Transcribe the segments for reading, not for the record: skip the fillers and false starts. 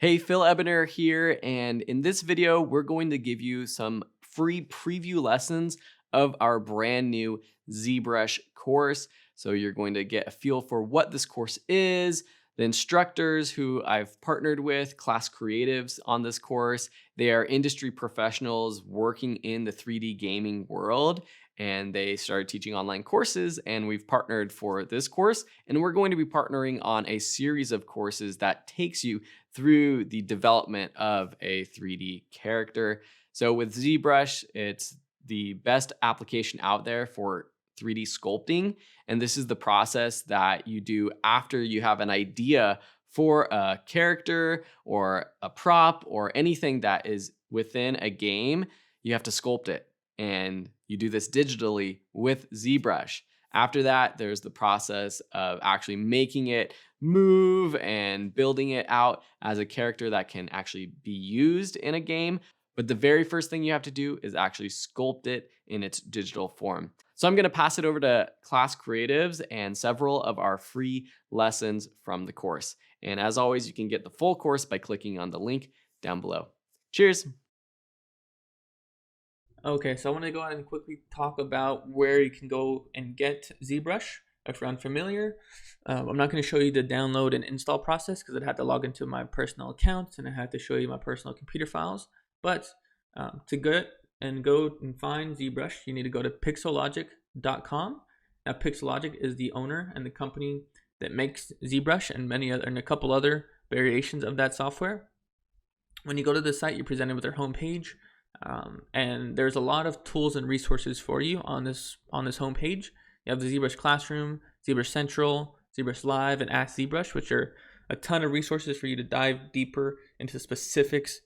Hey, Phil Ebner here, and in this video, we're going to give you some free preview lessons of our brand new ZBrush course. So you're going to get a feel for what this course is, the instructors who I've partnered with, class creatives on this course. They are industry professionals working in the 3D gaming world, and they started teaching online courses, and we've partnered for this course, and we're going to be partnering on a series of courses that takes you through the development of a 3D character. So with ZBrush, it's the best application out there for 3D sculpting. And this is the process that you do after you have an idea for a character or a prop or anything that is within a game. You have to sculpt it. And you do this digitally with ZBrush. After that, there's the process of actually making it move and building it out as a character that can actually be used in a game. But the very first thing you have to do is actually sculpt it in its digital form. So I'm going to pass it over to class creatives and several of our free lessons from the course. And as always, you can get the full course by clicking on the link down below. Cheers. Okay, so I want to go ahead and quickly talk about where you can go and get ZBrush if you're unfamiliar. I'm not going to show you the download and install process because I'd have to log into my personal account and I had to show you my personal computer files. But to go and find ZBrush, you need to go to pixellogic.com. Now, Pixellogic is the owner and the company that makes ZBrush and a couple other variations of that software. When you go to the site, you're presented with their homepage. And there's a lot of tools and resources for you on this homepage. You have the ZBrush Classroom, ZBrush Central, ZBrush Live, and Ask ZBrush, which are a ton of resources for you to dive deeper into specifics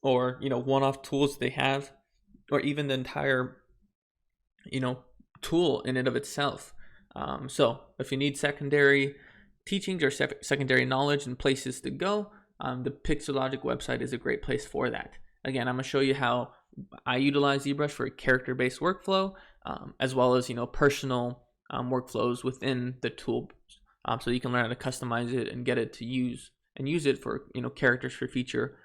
or one-off tools they have, or even the entire tool in and of itself. So if you need secondary teachings or secondary knowledge and places to go, the Pixellogic website is a great place for that. Again, I'm going to show you how I utilize ZBrush for a character-based workflow, as well as personal workflows within the tool, so you can learn how to customize it and get it to use it for characters for feature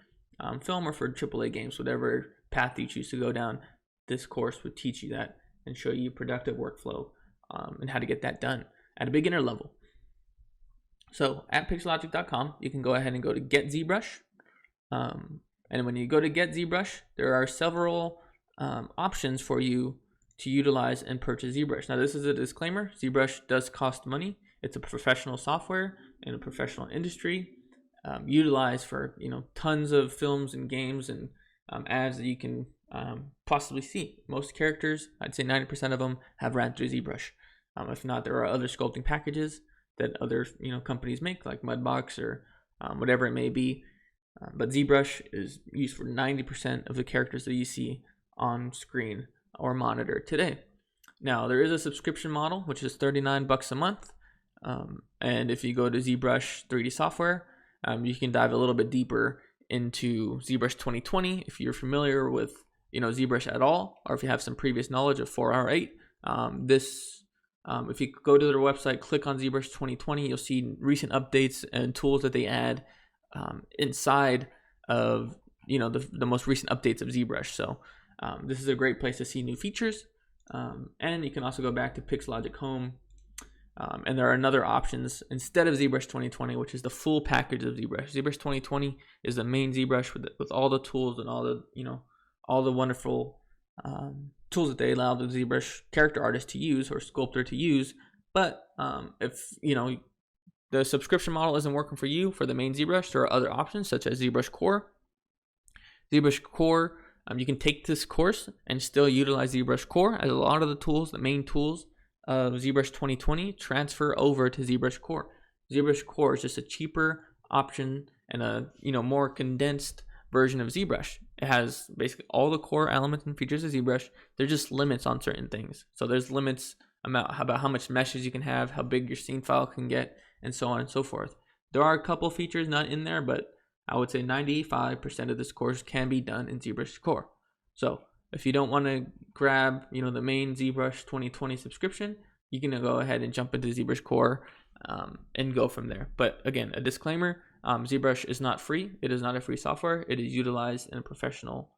film or for AAA games, whatever path you choose to go down. This course would teach you that and show you productive workflow and how to get that done at a beginner level. So at pixellogic.com, you can go ahead and go to Get ZBrush. And when you go to Get ZBrush, there are several options for you to utilize and purchase ZBrush. Now, this is a disclaimer. ZBrush does cost money. It's a professional software in a professional industry, utilized for tons of films and games and ads that you can possibly see. Most characters, I'd say 90% of them, have ran through ZBrush. If not, there are other sculpting packages that other companies make, like Mudbox or whatever it may be. But ZBrush is used for 90% of the characters that you see on screen or monitor today. Now, there is a subscription model, which is $39 a month. And if you go to ZBrush 3D software, you can dive a little bit deeper into ZBrush 2020 if you're familiar with ZBrush at all, or if you have some previous knowledge of 4R8. If you go to their website, click on ZBrush 2020, you'll see recent updates and tools that they add inside of the most recent updates of ZBrush. So this is a great place to see new features, and you can also go back to Pixellogic Home, and there are other options instead of ZBrush 2020, which is the full package of ZBrush. ZBrush 2020 is the main ZBrush with all the tools and all the wonderful tools that they allow the ZBrush character artist to use or sculptor to use. But if the subscription model isn't working for you for the main ZBrush, there are other options such as ZBrush Core. ZBrush Core, you can take this course and still utilize ZBrush Core, as a lot of the tools, the main tools of ZBrush 2020, transfer over to ZBrush Core. ZBrush Core is just a cheaper option and a more condensed version of ZBrush. It has basically all the core elements and features of ZBrush. There's just limits on certain things. So there's limits about how much meshes you can have, how big your scene file can get, and so on and so forth. There are a couple features not in there, but I would say 95% of this course can be done in ZBrush Core. So if you don't want to grab, the main ZBrush 2020 subscription, you can go ahead and jump into ZBrush Core and go from there. But again, a disclaimer, ZBrush is not free. It is not a free software. It is utilized in a professional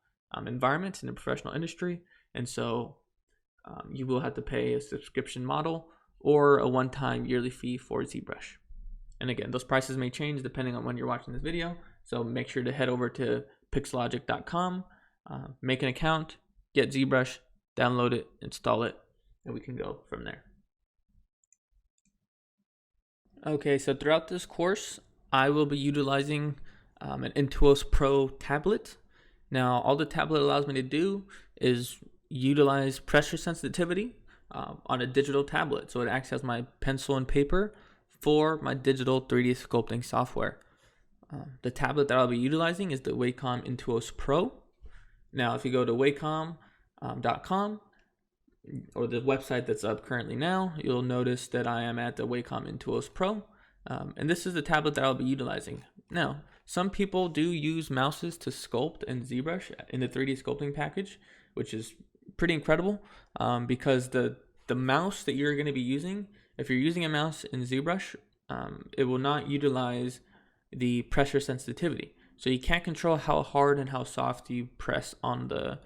environment, in a professional industry. And so you will have to pay a subscription model or a one-time yearly fee for ZBrush. And again, those prices may change depending on when you're watching this video. So make sure to head over to pixelogic.com, make an account, get ZBrush, download it, install it, and we can go from there. Okay, so throughout this course, I will be utilizing an Intuos Pro tablet. Now, all the tablet allows me to do is utilize pressure sensitivity on a digital tablet. So it acts as my pencil and paper for my digital 3D sculpting software. The tablet that I'll be utilizing is the WACOM Intuos Pro. Now, if you go to wacom.com, or the website that's up currently now, you'll notice that I am at the WACOM Intuos Pro. And this is the tablet that I'll be utilizing. Now, some people do use mouses to sculpt in ZBrush in the 3D sculpting package, which is pretty incredible because the mouse that you're going to be using, if you're using a mouse in ZBrush, it will not utilize the pressure sensitivity. So you can't control how hard and how soft you press on the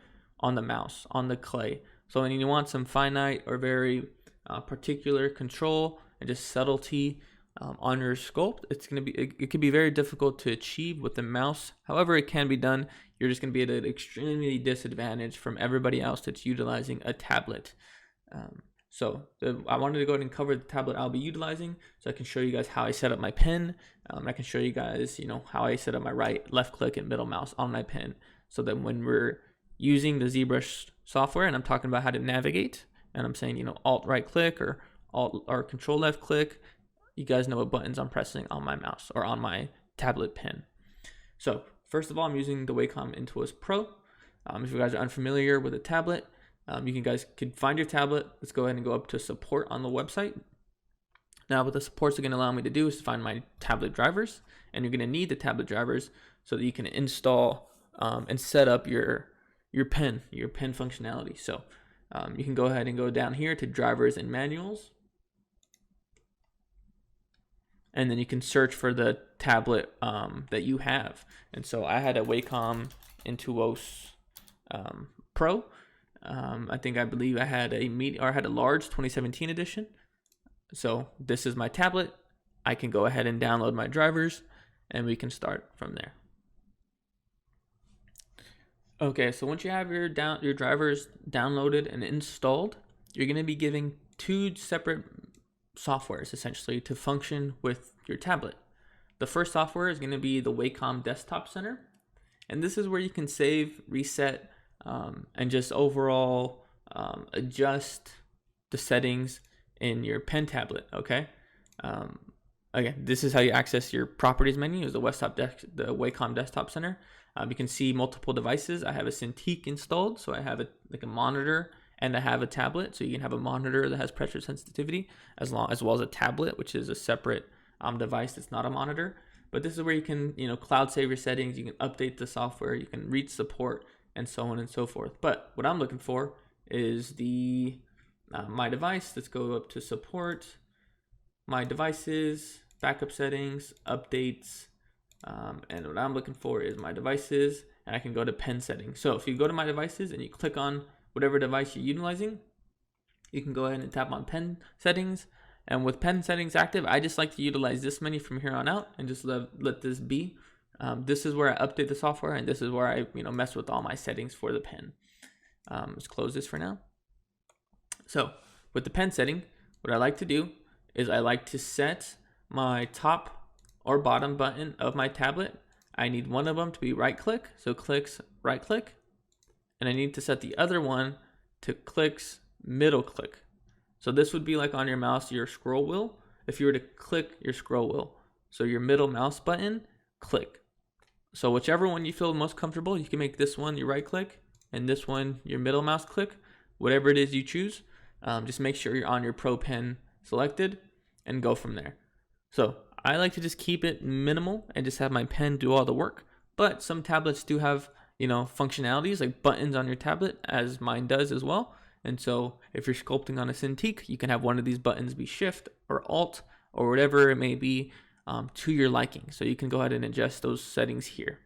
mouse, on the clay. So when you want some finite or very particular control and just subtlety on your sculpt, it can be very difficult to achieve with the mouse. However, it can be done. You're just going to be at an extremely disadvantage from everybody else that's utilizing a tablet. I wanted to go ahead and cover the tablet I'll be utilizing so I can show you guys how I set up my pen. I can show you guys, how I set up my right, left click, and middle mouse on my pen so that when we're using the ZBrush software and I'm talking about how to navigate and I'm saying, alt right click or alt or control left click, you guys know what buttons I'm pressing on my mouse or on my tablet pen. So first of all, I'm using the WACOM Intuos Pro. If you guys are unfamiliar with a tablet, you guys can find your tablet. Let's go ahead and go up to support on the website. Now, what the supports are going to allow me to do is to find my tablet drivers, and you're going to need the tablet drivers so that you can install and set up your pen functionality. So you can go ahead and go down here to drivers and manuals, and then you can search for the tablet that you have. And so I had a WACOM Intuos Pro. I believe I had a large 2017 edition. So this is my tablet. I can go ahead and download my drivers and we can start from there. Okay, so once you have your drivers downloaded and installed, you're going to be giving two separate softwares essentially to function with your tablet. The first software is going to be the WACOM Desktop Center, and this is where you can save, reset, and just overall adjust the settings in your pen tablet. Okay. Again, this is how you access your properties menu. Is the WACOM Desktop Center. You can see multiple devices. I have a Cintiq installed, so I have a monitor and I have a tablet. So you can have a monitor that has pressure sensitivity as well as a tablet, which is a separate device that's not a monitor. But this is where you can cloud save your settings. You can update the software. You can reach support and so on and so forth. But what I'm looking for is the my device. Let's go up to support, my devices, backup settings, updates. And what I'm looking for is my devices, and I can go to pen settings. So if you go to my devices and you click on whatever device you're utilizing, you can go ahead and tap on pen settings. And with pen settings active, I just like to utilize this menu from here on out and just let this be. This is where I update the software, and this is where I mess with all my settings for the pen. Let's close this for now. So with the pen setting, what I like to do is I like to set my top or bottom button of my tablet. I need one of them to be right click, so clicks right click, and I need to set the other one to clicks middle click. So this would be like on your mouse, your scroll wheel. If you were to click your scroll wheel, so your middle mouse button, click. So whichever one you feel most comfortable, you can make this one your right click and this one your middle mouse click, whatever it is you choose. Just make sure you're on your Pro Pen selected and go from there. So I like to just keep it minimal and just have my pen do all the work. But some tablets do have, functionalities like buttons on your tablet, as mine does as well. And so if you're sculpting on a Cintiq, you can have one of these buttons be Shift or Alt or whatever it may be to your liking. So you can go ahead and adjust those settings here.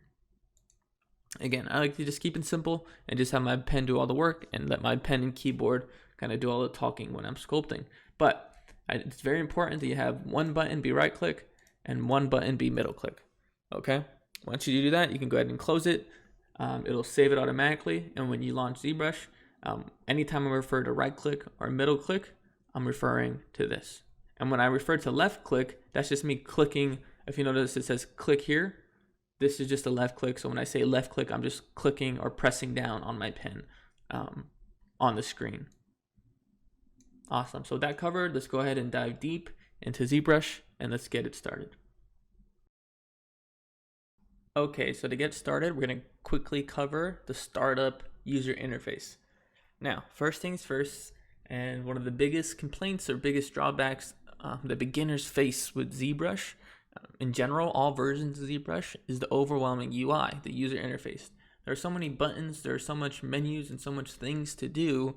Again, I like to just keep it simple and just have my pen do all the work and let my pen and keyboard kind of do all the talking when I'm sculpting. But it's very important that you have one button be right click and one button be middle click. Okay, once you do that, you can go ahead and close it. It'll save it automatically, and when you launch ZBrush, anytime I refer to right click or middle click, I'm referring to this. And when I refer to left click, that's just me clicking. If you notice, it says click here. This is just a left click. So when I say left click, I'm just clicking or pressing down on my pen on the screen. Awesome. So that covered, let's go ahead and dive deep into ZBrush and let's get it started. Okay, so to get started, we're going to quickly cover the startup user interface. Now, first things first, and one of the biggest complaints or biggest drawbacks that beginners face with ZBrush, in general, all versions of ZBrush, is the overwhelming UI, the user interface. There are so many buttons, there are so much menus and so much things to do,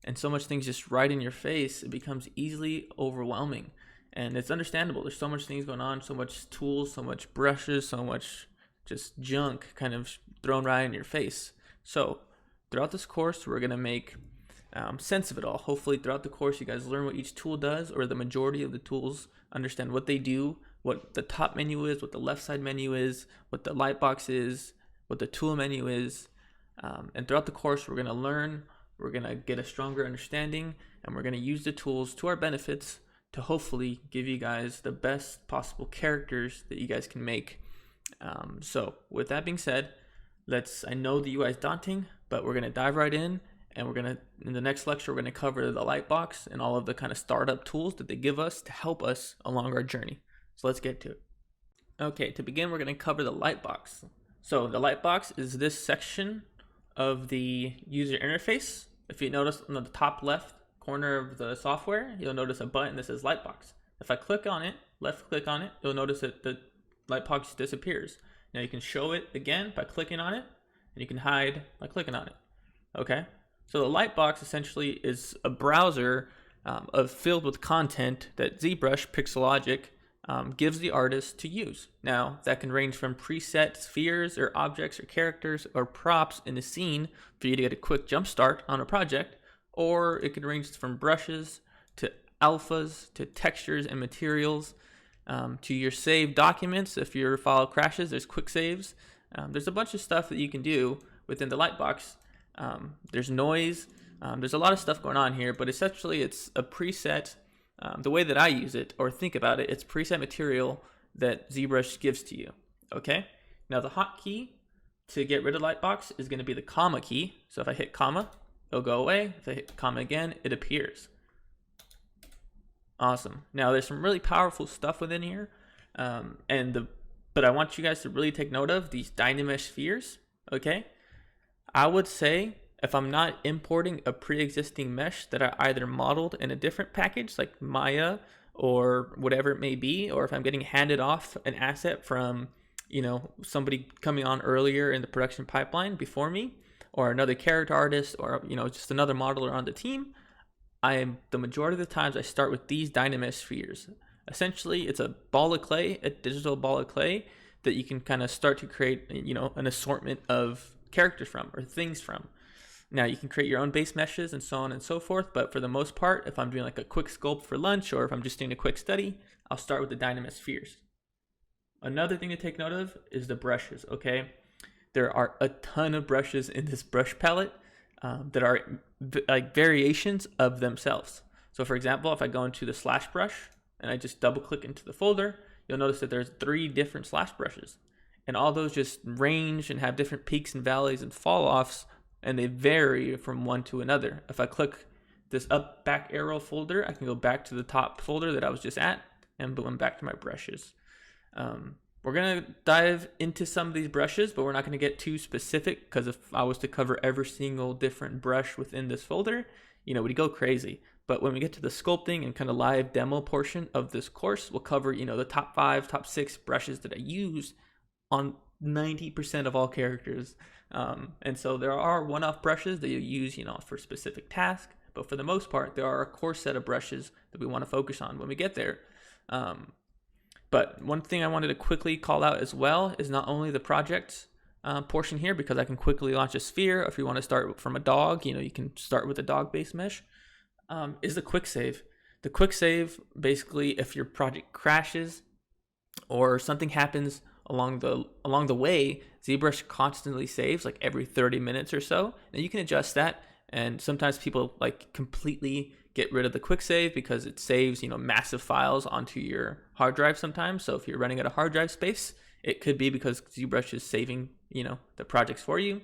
and so much things just right in your face, it becomes easily overwhelming. And it's understandable. There's so much things going on, so much tools, so much brushes, so much just junk kind of thrown right in your face. So throughout this course, we're going to make sense of it all. Hopefully throughout the course, you guys learn what each tool does, or the majority of the tools, understand what they do, what the top menu is, what the left side menu is, what the lightbox is, what the tool menu is. And throughout the course, we're going to learn, we're going to get a stronger understanding, and we're going to use the tools to our benefits to hopefully give you guys the best possible characters that you guys can make. So with that being said, I know the UI is daunting, but we're going to dive right in, and in the next lecture, we're going to cover the Lightbox and all of the kind of startup tools that they give us to help us along our journey. So let's get to it. Okay, to begin, we're going to cover the Lightbox. So the Lightbox is this section of the user interface. If you notice on the top left corner of the software, you'll notice a button that says Lightbox. If I click on it, left click on it, you'll notice that the Lightbox disappears. Now you can show it again by clicking on it, and you can hide by clicking on it. Okay, so the Lightbox essentially is a browser filled with content that ZBrush Pixelogic gives the artist to use. Now that can range from preset spheres or objects or characters or props in a scene for you to get a quick jump start on a project, or it can range from brushes to alphas to textures and materials. To your saved documents. If your file crashes, there's quick saves. There's a bunch of stuff that you can do within the Lightbox. There's noise. There's a lot of stuff going on here, but essentially it's a preset. The way that I use it or think about it, it's preset material that ZBrush gives to you. Okay. Now the hotkey to get rid of Lightbox is going to be the comma key. So if I hit comma, it'll go away. If I hit comma again, it appears. Awesome. Now there's some really powerful stuff within here, but I want you guys to really take note of these Dynamesh spheres. Okay, I would say if I'm not importing a pre-existing mesh that I either modeled in a different package like Maya or whatever it may be, or if I'm getting handed off an asset from somebody coming on earlier in the production pipeline before me, or another character artist, or just another modeler on the team. The majority of the times I start with these Dynamesh spheres. Essentially, it's a ball of clay, a digital ball of clay that you can kind of start to create, an assortment of characters from or things from. Now you can create your own base meshes and so on and so forth, but for the most part, if I'm doing like a quick sculpt for lunch or if I'm just doing a quick study, I'll start with the Dynamesh spheres. Another thing to take note of is the brushes, okay? There are a ton of brushes in this brush palette that are like variations of themselves. So for example, if I go into the slash brush and I just double click into the folder, you'll notice that there's 3 different slash brushes, and all those just range and have different peaks and valleys and fall offs, and they vary from one to another. If I click this up back arrow folder, I can go back to the top folder that I was just at, and boom, I'm back to my brushes. We're going to dive into some of these brushes, but we're not going to get too specific, because if I was to cover every single different brush within this folder, we'd go crazy. But when we get to the sculpting and kind of live demo portion of this course, we'll cover, the top 5, top 6 brushes that I use on 90% of all characters. And so there are one-off brushes that you use, for specific tasks, but for the most part, there are a core set of brushes that we want to focus on when we get there. But one thing I wanted to quickly call out as well is not only the project portion here, because I can quickly launch a sphere. If you want to start from a dog, you can start with a dog based mesh, is the quick save. The quick save, basically, if your project crashes or something happens along the way, ZBrush constantly saves like every 30 minutes or so. Now you can adjust that, and sometimes people like completely get rid of the quick save because it saves massive files onto your hard drive sometimes. So if you're running out of hard drive space, it could be because ZBrush is saving the projects for you.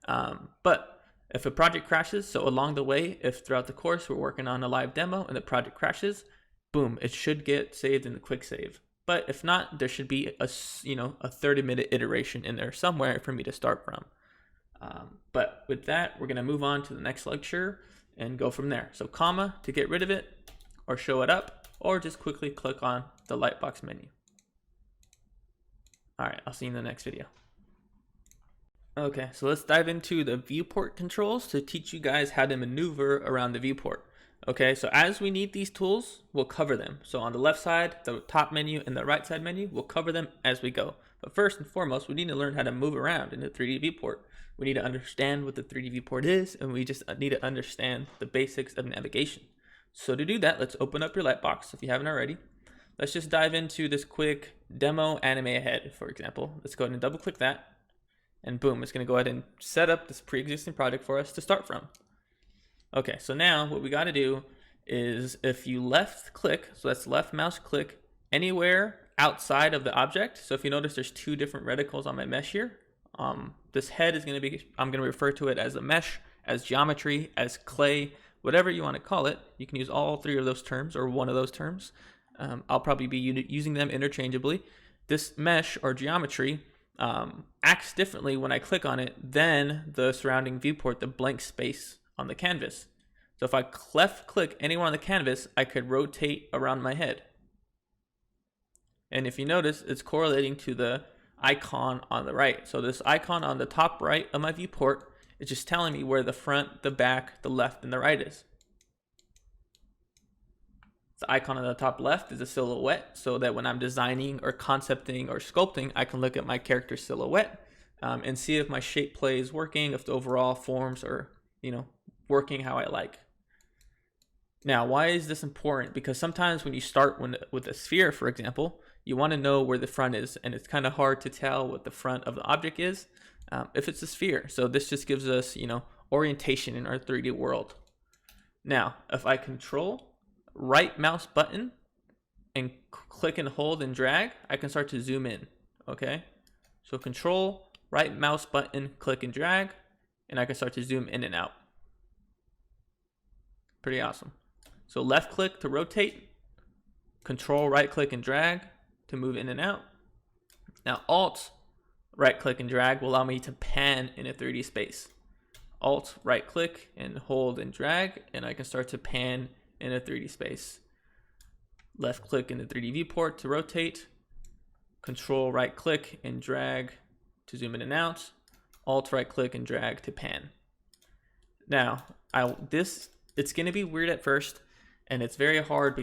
But if a project crashes, so along the way, if throughout the course we're working on a live demo and the project crashes, boom, it should get saved in the quick save. But if not, there should be a 30-minute iteration in there somewhere for me to start from. But with that, we're gonna move on to the next lecture and go from there. So comma to get rid of it or show it up, or just quickly click on the Lightbox menu. All right, I'll see you in the next video. Okay, so let's dive into the viewport controls to teach you guys how to maneuver around the viewport. Okay, so as we need these tools, we'll cover them. So on the left side, the top menu, and the right side menu, we'll cover them as we go. But first and foremost, we need to learn how to move around in the 3D viewport. We need to understand what the 3D viewport is, and we just need to understand the basics of navigation. So to do that, let's open up your Lightbox if you haven't already. Let's just dive into this quick demo anime ahead, for example. Let's go ahead and double click that. And boom, it's going to go ahead and set up this pre-existing project for us to start from. Okay, so now what we got to do is if you left click, so that's left mouse click anywhere outside of the object. So if you notice, there's two different reticles on my mesh here. This head is going to be, I'm going to refer to it as a mesh, as geometry, as clay, whatever you want to call it. You can use all three of those terms or one of those terms. I'll probably be using them interchangeably. This mesh or geometry acts differently when I click on it than the surrounding viewport, the blank space on the canvas. So if I left click anywhere on the canvas, I could rotate around my head. And if you notice, it's correlating to the icon on the right. So this icon on the top right of my viewport is just telling me where the front, the back, the left, and the right is. The icon on the top left is a silhouette, so that when I'm designing or concepting or sculpting, I can look at my character silhouette and see if my shape play is working, if the overall forms are, working how I like. Now, why is this important? Because sometimes when you start with a sphere, for example, you want to know where the front is, and it's kind of hard to tell what the front of the object is if it's a sphere. So this just gives us, orientation in our 3D world. Now, if I control right mouse button and click and hold and drag, I can start to zoom in. Okay, so control right mouse button, click and drag, and I can start to zoom in and out. Pretty awesome. So left click to rotate, control right click and drag to move in and out. Now alt right click and drag will allow me to pan in a 3D space. Alt right click and hold and drag, and I can start to pan in a 3D space. Left click in the 3D viewport to rotate, control right click and drag to zoom in and out, alt right click and drag to pan. Now, it's going to be weird at first, and it's very hard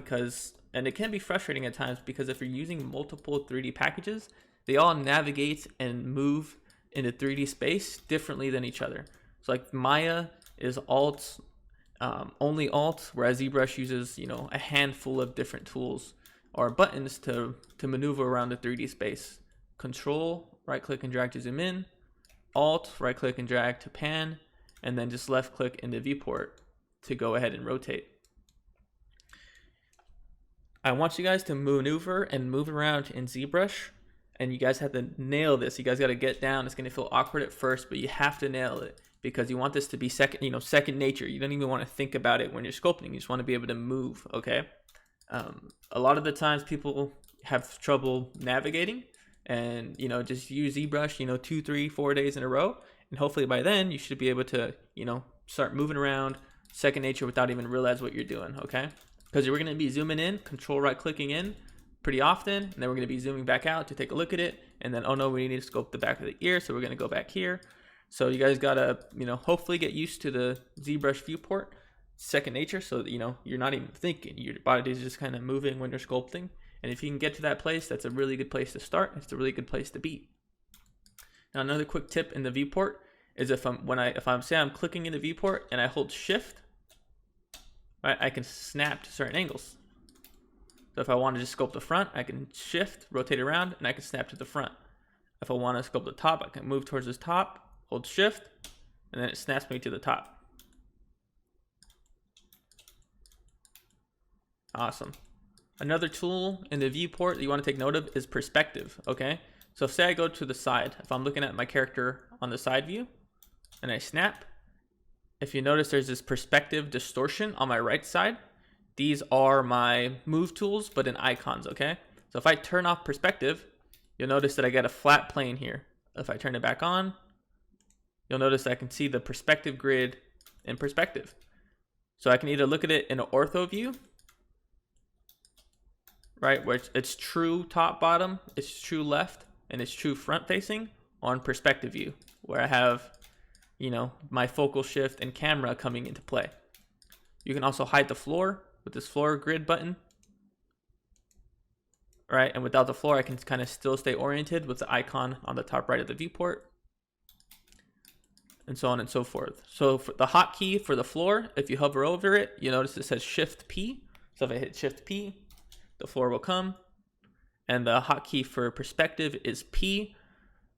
and it can be frustrating at times, because if you're using multiple 3D packages, they all navigate and move in a 3D space differently than each other. So like Maya is only alt, whereas ZBrush uses, a handful of different tools or buttons to maneuver around the 3D space. Control, right click and drag to zoom in, alt, right click and drag to pan, and then just left click in the viewport to go ahead and rotate. I want you guys to maneuver and move around in ZBrush, and you guys have to nail this. You guys got to get down. It's going to feel awkward at first, but you have to nail it, because you want this to be second nature. You don't even want to think about it when you're sculpting. You just want to be able to move, okay? A lot of the times people have trouble navigating, and, just use ZBrush, 2, 3, 4 days in a row. And hopefully by then you should be able to, start moving around second nature without even realize what you're doing, okay? Because we're going to be zooming in, control right clicking in pretty often, and then we're going to be zooming back out to take a look at it. And then, oh no, we need to sculpt the back of the ear, so we're going to go back here. So you guys gotta, hopefully get used to the ZBrush viewport second nature, so that, you're not even thinking. Your body is just kind of moving when you're sculpting, And if you can get to that place, that's a really good place to start. It's a really good place to be. Now, another quick tip in the viewport is if I'm clicking in the viewport and I hold shift, right, I can snap to certain angles. So if I want to just sculpt the front, I can shift, rotate around, and I can snap to the front. If I want to sculpt the top, I can move towards this top, hold shift, and then it snaps me to the top. Awesome. Another tool in the viewport that you want to take note of is perspective, okay? So say I go to the side, if I'm looking at my character on the side view, and I snap, if you notice there's this perspective distortion on my right side. These are my move tools, but in icons, okay? So if I turn off perspective, you'll notice that I get a flat plane here. If I turn it back on, you'll notice that I can see the perspective grid in perspective. So I can either look at it in an ortho view, right, where it's true top bottom, it's true left, and it's true front facing, or in perspective view, where I have, you know, my focal shift and camera coming into play. You can also hide the floor with this floor grid button, right? And without the floor, I can kind of still stay oriented with the icon on the top right of the viewport, and so on and so forth. So for the hotkey for the floor, if you hover over it, you notice it says Shift P. So if I hit Shift P, the floor will come. And the hotkey for perspective is P.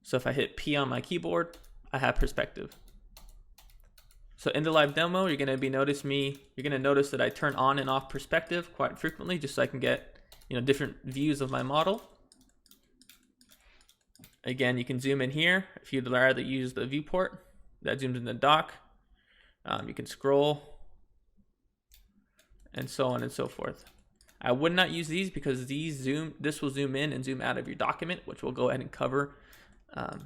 So if I hit P on my keyboard, I have perspective. So in the live demo, you're gonna notice that I turn on and off perspective quite frequently, just so I can get, you know, different views of my model. Again, you can zoom in here if you'd rather use the viewport. That zooms in the dock. You can scroll, and so on and so forth. I would not use these because this will zoom in and zoom out of your document, which we'll go ahead and cover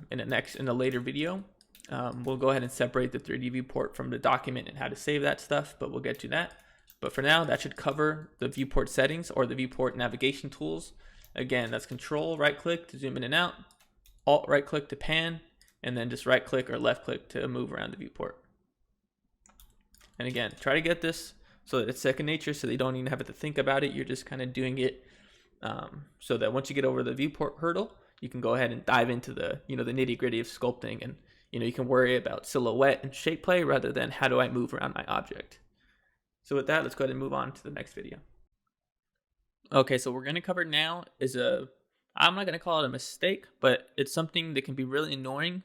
in a later video. We'll go ahead and separate the 3D viewport from the document and how to save that stuff, but we'll get to that. But for now, that should cover the viewport settings or the viewport navigation tools. Again, that's Control right click to zoom in and out, Alt right click to pan, and then just right click or left click to move around the viewport. And again, try to get this so that it's second nature, so that you don't even have to think about it. You're just kind of doing it so that once you get over the viewport hurdle, you can go ahead and dive into the, you know, the nitty gritty of sculpting, and, you know, you can worry about silhouette and shape play rather than how do I move around my object. So with that, let's go ahead and move on to the next video. Okay, so what we're going to cover now is I'm not going to call it a mistake, but it's something that can be really annoying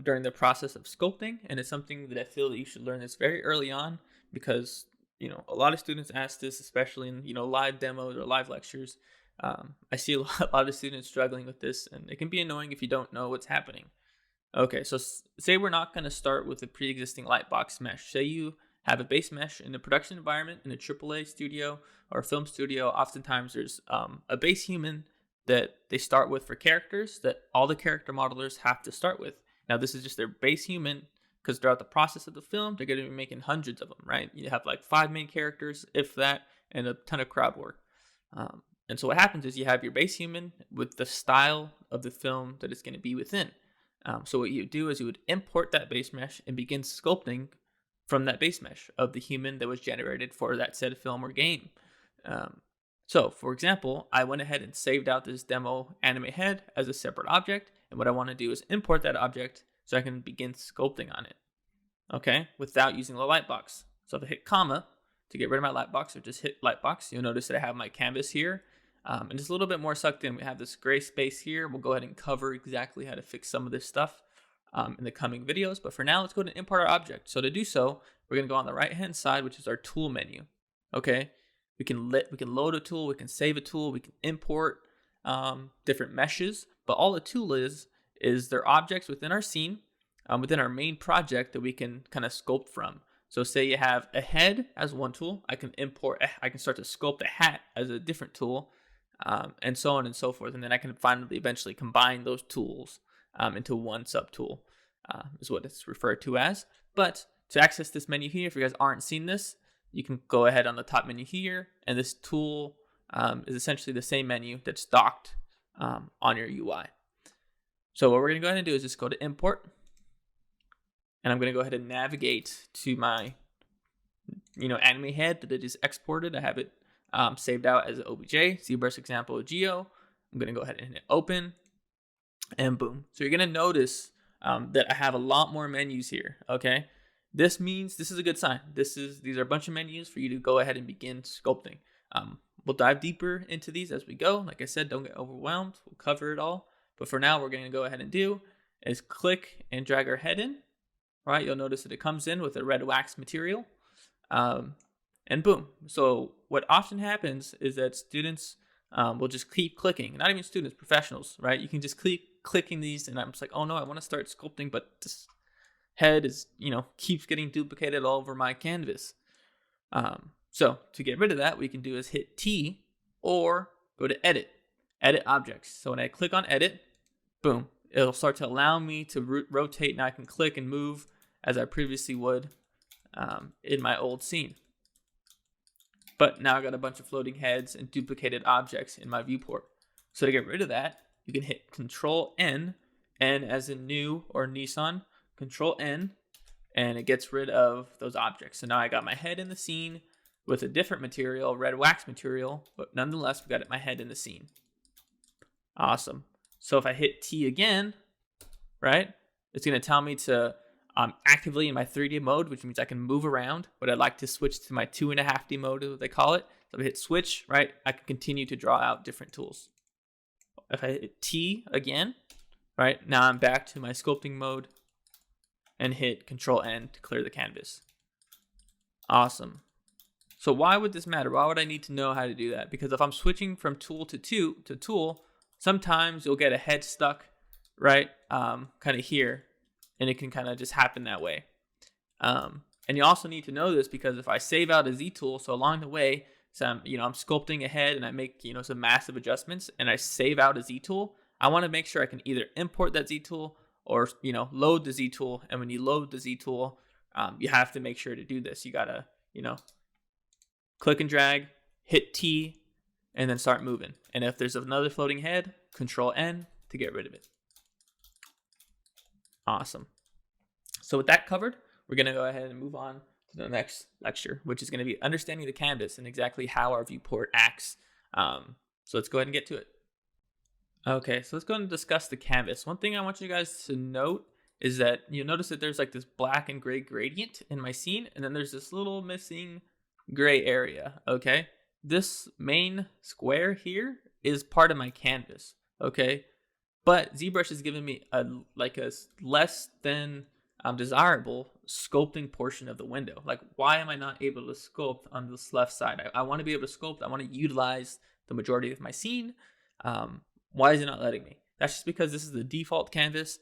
during the process of sculpting, and it's something that I feel that you should learn this very early on, because, you know, a lot of students ask this, especially in, you know, live demos or live lectures. I see a lot of students struggling with this, and it can be annoying if you don't know what's happening. Okay, so say we're not going to start with a pre-existing Lightbox mesh. Say you have a base mesh in a production environment in a AAA studio or a film studio. Oftentimes there's a base human that they start with for characters that all the character modelers have to start with. Now, this is just their base human, because throughout the process of the film, they're going to be making hundreds of them, right? You have like 5 main characters, if that, and a ton of crowd work. And so what happens is you have your base human with the style of the film that it's going to be within. So what you do is you would import that base mesh and begin sculpting from that base mesh of the human that was generated for that said film or game. So for example, I went ahead and saved out this demo anime head as a separate object. And what I want to do is import that object so I can begin sculpting on it, okay, without using the Lightbox. So if I hit comma to get rid of my Lightbox, or just hit Lightbox, you'll notice that I have my canvas here. And just a little bit more sucked in. We have this gray space here. We'll go ahead and cover exactly how to fix some of this stuff in the coming videos. But for now, let's go ahead and import our object. So to do so, we're going to go on the right-hand side, which is our tool menu. Okay, we can load a tool, we can save a tool, we can import different meshes. But all the tool is there objects within our scene, within our main project that we can kind of sculpt from. So say you have a head as one tool, I can start to sculpt a hat as a different tool. And so on and so forth. And then I can finally eventually combine those tools into one subtool, is what it's referred to as. But to access this menu here, if you guys aren't seeing this, you can go ahead on the top menu here, and this tool is essentially the same menu that's docked on your UI. So what we're going to go ahead and do is just go to import, and I'm going to go ahead and navigate to my, anime head that it is exported. I have it saved out as an OBJ, ZBrush example geo. I'm going to go ahead and hit open, and boom. So you're going to notice that I have a lot more menus here, okay? This means this is a good sign. These are a bunch of menus for you to go ahead and begin sculpting. We'll dive deeper into these as we go. Like I said, don't get overwhelmed. We'll cover it all. But for now, we're going to go ahead and do is click and drag our head in. All right, you'll notice that it comes in with a red wax material. And boom. So what often happens is that students will just keep clicking. Not even students, professionals, right? You can just keep clicking these, and I'm just like, oh no, I want to start sculpting, but this head is, keeps getting duplicated all over my canvas. So to get rid of that, we can do is hit T or go to edit objects. So when I click on edit, boom, it'll start to allow me to rotate, and I can click and move as I previously would in my old scene. But now I got a bunch of floating heads and duplicated objects in my viewport. So to get rid of that, you can hit Control N as in new or Nissan, Control N, and it gets rid of those objects. So now I got my head in the scene with a different material, red wax material, but nonetheless, we got my head in the scene. Awesome. So if I hit T again, right, it's going to tell me to actively in my 3D mode, which means I can move around, but I'd like to switch to my 2.5D mode, is what they call it. So if I hit switch, right, I can continue to draw out different tools. If I hit T again, right, now I'm back to my sculpting mode, and hit Control N to clear the canvas. Awesome. So why would this matter? Why would I need to know how to do that? Because if I'm switching from tool to tool, sometimes you'll get a head stuck, right, kind of here, and it can kind of just happen that way. And you also need to know this because if I save out a Z tool, so along the way, so I'm sculpting a head and I make, some massive adjustments, and I save out a Z tool, I want to make sure I can either import that Z tool or, load the Z tool. And when you load the Z tool, you have to make sure to do this. You got to, click and drag, hit T, and then start moving. And if there's another floating head, Control N to get rid of it. Awesome. So with that covered, we're going to go ahead and move on to the next lecture, which is going to be understanding the canvas and exactly how our viewport acts. So let's go ahead and get to it. Okay, so let's go ahead and discuss the canvas. One thing I want you guys to note is that you'll notice that there's like this black and gray gradient in my scene, and then there's this little missing gray area, okay? This main square here is part of my canvas, okay? But ZBrush has given me a less than desirable sculpting portion of the window. Like, why am I not able to sculpt on this left side? I want to be able to sculpt. I want to utilize the majority of my scene. Why is it not letting me? That's just because this is the default canvas.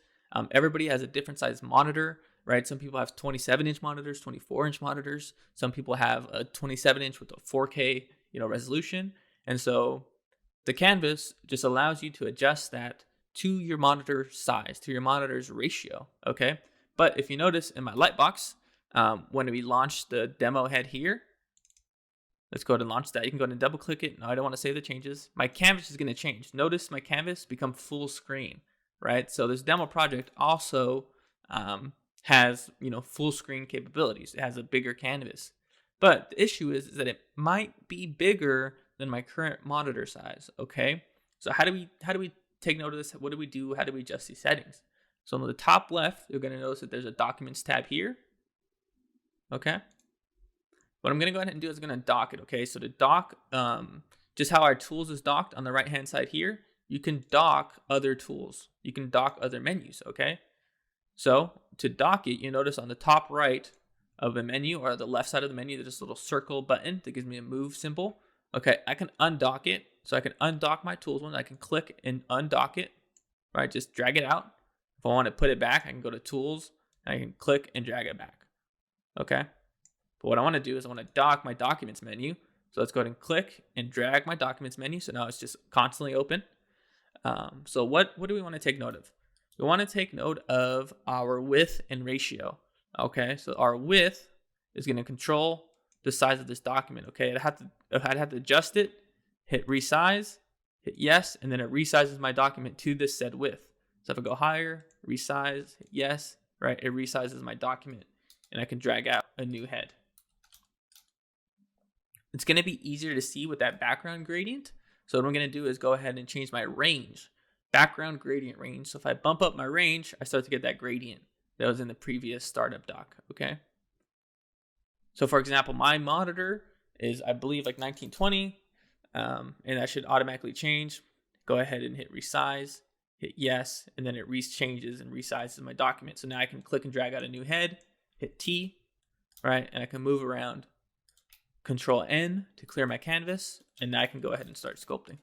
Everybody has a different size monitor, right? Some people have 27-inch monitors, 24-inch monitors. Some people have a 27-inch with a 4K, resolution. And so the canvas just allows you to adjust that to your monitor size, to your monitor's ratio, okay? But if you notice in my Lightbox, when we launch the demo head here, let's go ahead and launch that. You can go ahead and double click it. No, I don't want to save the changes. My canvas is going to change. Notice my canvas become full screen, right? So this demo project also has, full screen capabilities. It has a bigger canvas. But the issue is that it might be bigger than my current monitor size, okay? So how do we take note of this? What do we do? How do we adjust these settings? So on the top left, you're going to notice that there's a Documents tab here, okay? What I'm going to go ahead and do is I'm going to dock it, okay? So to dock, just how our tools is docked on the right-hand side here, you can dock other tools. You can dock other menus, okay? So to dock it, you notice on the top right of a menu or the left side of the menu, there's this little circle button that gives me a move symbol. Okay, I can undock it. So I can undock my tools one. I can click and undock it, right? Just drag it out. If I want to put it back, I can go to tools and I can click and drag it back, okay? But what I want to do is I want to dock my documents menu. So let's go ahead and click and drag my documents menu. So now it's just constantly open. So what do we want to take note of? We want to take note of our width and ratio. Okay, so our width is going to control the size of this document. Okay, I'd have to adjust it, hit resize, hit yes, and then it resizes my document to this said width. So if I go higher, resize, hit yes, right, it resizes my document, and I can drag out a new head. it's going to be easier to see with that background gradient. So what I'm going to do is go ahead and change my range, background gradient range. So if I bump up my range, I start to get that gradient that was in the previous startup doc, okay? So for example, my monitor is, I believe, like 1920, and that should automatically change. Go ahead and hit resize, hit yes, and then it changes and resizes my document. So now I can click and drag out a new head, hit T, right? And I can move around, Control N to clear my canvas, and now I can go ahead and start sculpting.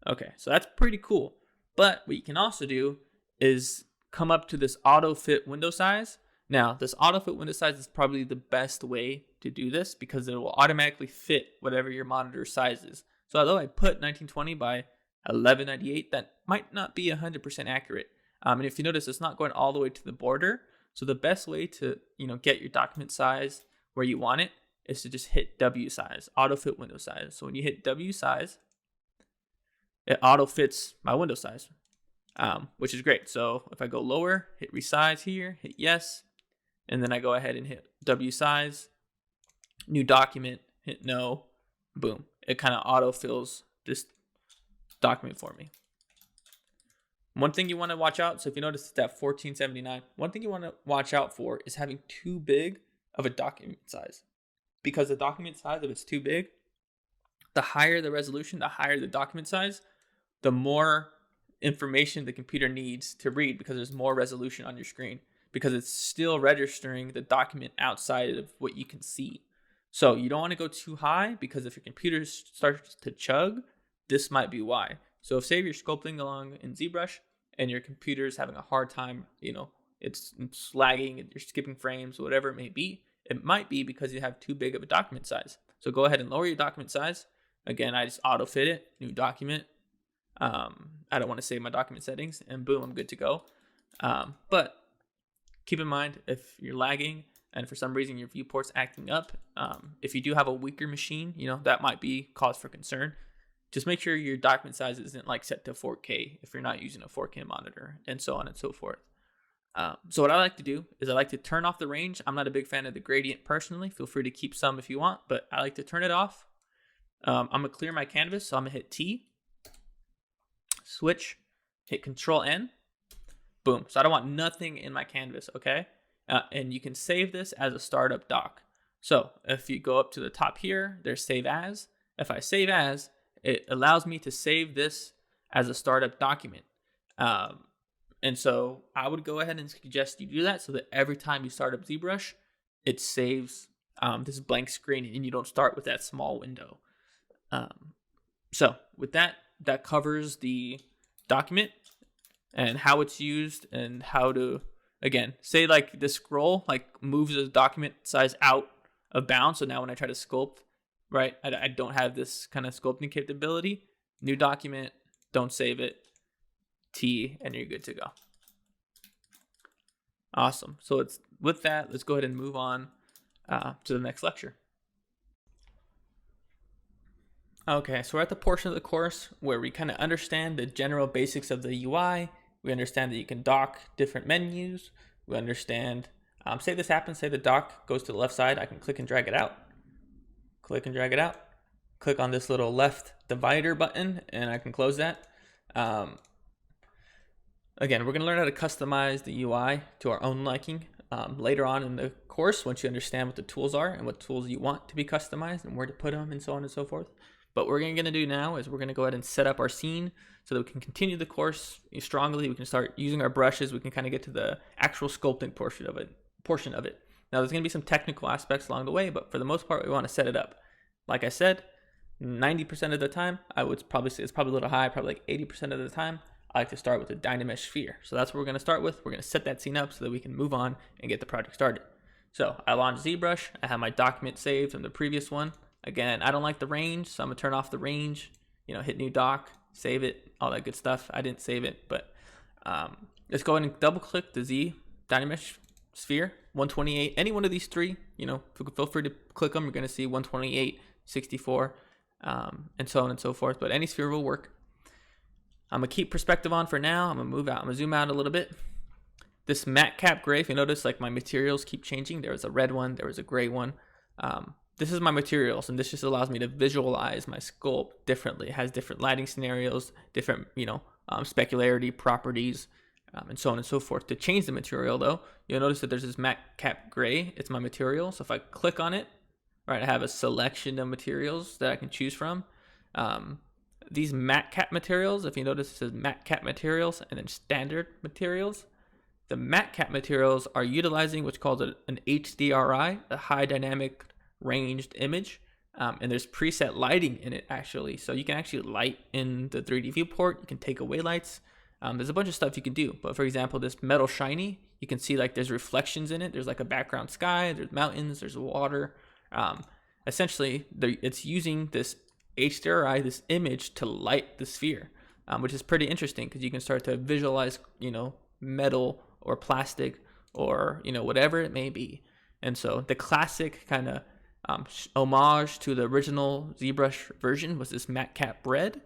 Okay, so that's pretty cool. But what you can also do is come up to this auto fit window size. Now, this auto fit window size is probably the best way to do this because it will automatically fit whatever your monitor size is. So although I put 1920 by 1198, that might not be 100% accurate. And if you notice, it's not going all the way to the border. So the best way to get your document size where you want it is to just hit W size, auto fit window size. So when you hit W size, it auto fits my window size, which is great. So if I go lower, hit resize here, hit yes, and then I go ahead and hit W size, new document, hit no, boom. It kind of auto fills this document for me. One thing you want to watch out, so if you notice it's at 1479, one thing you want to watch out for is having too big of a document size. Because the document size, if it's too big, the higher the resolution, the higher the document size, the more information the computer needs to read because there's more resolution on your screen because it's still registering the document outside of what you can see. So you don't want to go too high because if your computer starts to chug, this might be why. So if say you're sculpting along in ZBrush and your computer is having a hard time, it's lagging, you're skipping frames, whatever it may be, it might be because you have too big of a document size. So go ahead and lower your document size. Again, I just auto fit it, new document. I don't want to save my document settings, and boom, I'm good to go. But keep in mind, if you're lagging and for some reason your viewport's acting up, if you do have a weaker machine, that might be cause for concern. Just make sure your document size isn't like set to 4K if you're not using a 4K monitor, and so on and so forth. So what I like to do is I like to turn off the range. I'm not a big fan of the gradient personally. Feel free to keep some if you want, but I like to turn it off. I'm going to clear my canvas, so I'm going to hit T, switch, hit Control N, boom. So I don't want nothing in my canvas, okay? And you can save this as a startup doc. So if you go up to the top here, there's Save As. If I save as, it allows me to save this as a startup document. And so I would go ahead and suggest you do that so that every time you start up ZBrush, it saves this blank screen and you don't start with that small window. So with that covers the document and how it's used and how to, again, say like the scroll like moves the document size out of bounds. So now when I try to sculpt, right, I don't have this kind of sculpting capability. New document, don't save it, T, and you're good to go. Awesome. So with that, let's go ahead and move on to the next lecture. Okay, so we're at the portion of the course where we kind of understand the general basics of the UI. We understand that you can dock different menus. We understand, say this happens, say the dock goes to the left side, I can click and drag it out. Click and drag it out. Click on this little left divider button and I can close that. Again, we're going to learn how to customize the UI to our own liking later on in the course once you understand what the tools are and what tools you want to be customized and where to put them and so on and so forth. But what we're going to do now is we're going to go ahead and set up our scene so that we can continue the course strongly. We can start using our brushes. We can kind of get to the actual sculpting portion of it. Now, there's going to be some technical aspects along the way, but for the most part, we want to set it up. Like I said, 90% of the time, I would probably say it's probably a little high, probably like 80% of the time, I like to start with a DynaMesh sphere. So that's what we're going to start with. We're going to set that scene up so that we can move on and get the project started. So I launched ZBrush. I have my document saved from the previous one. Again, I don't like the range, so I'm going to turn off the range, hit new doc, save it, all that good stuff. I didn't save it, but let's go ahead and double click the Z DynaMesh sphere, 128, any one of these three, feel free to click them. You're going to see 128, 64, and so on and so forth, but any sphere will work. I'm going to keep perspective on for now. I'm going to move out. I'm going to zoom out a little bit. This matte cap gray, if you notice, like my materials keep changing. There was a red one. There was a gray one. this is my materials, and this just allows me to visualize my sculpt differently. It has different lighting scenarios, different, specularity properties, and so on and so forth. To change the material though, you'll notice that there's this matte cap gray. It's my material. So if I click on it, right, I have a selection of materials that I can choose from. These matte cap materials, if you notice, it says matte cap materials and then standard materials. The matte cap materials are utilizing what's called an HDRI, a high dynamic ranged image, and there's preset lighting in it actually. So you can actually light in the 3D viewport. You can take away lights. There's a bunch of stuff you can do. But for example, this metal shiny, you can see like there's reflections in it. There's like a background sky, there's mountains, there's water. Essentially, it's using this HDRI, this image, to light the sphere, which is pretty interesting because you can start to visualize, metal or plastic or, whatever it may be. And so the classic kind of homage to the original ZBrush version was this matte cap red.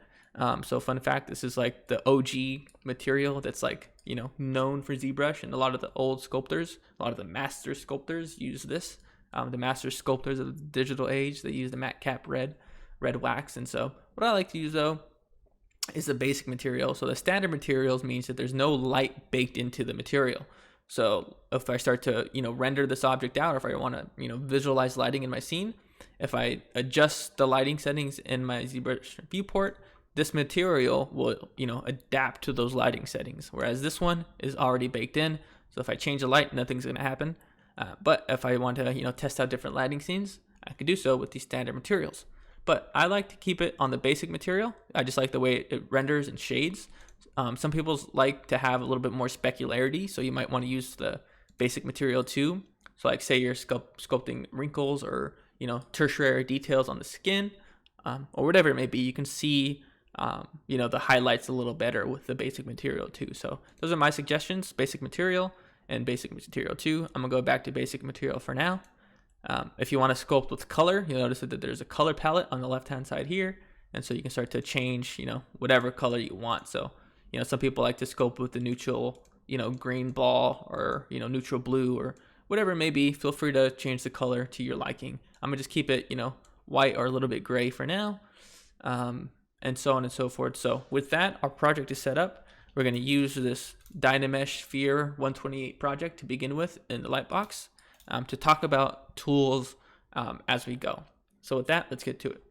So fun fact, this is like the OG material that's like, known for ZBrush, and a lot of the old sculptors, a lot of the master sculptors use this. The master sculptors of the digital age, they use the matte cap red wax. And so what I like to use though is the basic material. So the standard materials means that there's no light baked into the material. So if I start to, render this object out, or if I want to, visualize lighting in my scene, if I adjust the lighting settings in my ZBrush viewport, this material will, adapt to those lighting settings. Whereas this one is already baked in. So if I change the light, nothing's going to happen. But if I want to, test out different lighting scenes, I can do so with these standard materials. But I like to keep it on the basic material. I just like the way it renders and shades. Some people like to have a little bit more specularity, so you might want to use the basic material too. So like say you're sculpting wrinkles or, tertiary details on the skin, or whatever it may be, you can see, the highlights a little better with the basic material too. So those are my suggestions: basic material and basic material 2. I'm gonna go back to basic material for now. If you want to sculpt with color, you'll notice that there's a color palette on the left-hand side here. And so you can start to change, whatever color you want. So, some people like to sculpt with the neutral, green ball, or, neutral blue, or whatever it may be. Feel free to change the color to your liking. I'm gonna just keep it, white or a little bit gray for now. And so on and so forth. So with that, our project is set up. We're gonna use this Dynamesh Sphere 128 project to begin with in the Lightbox. To talk about tools as we go. So with that, let's get to it.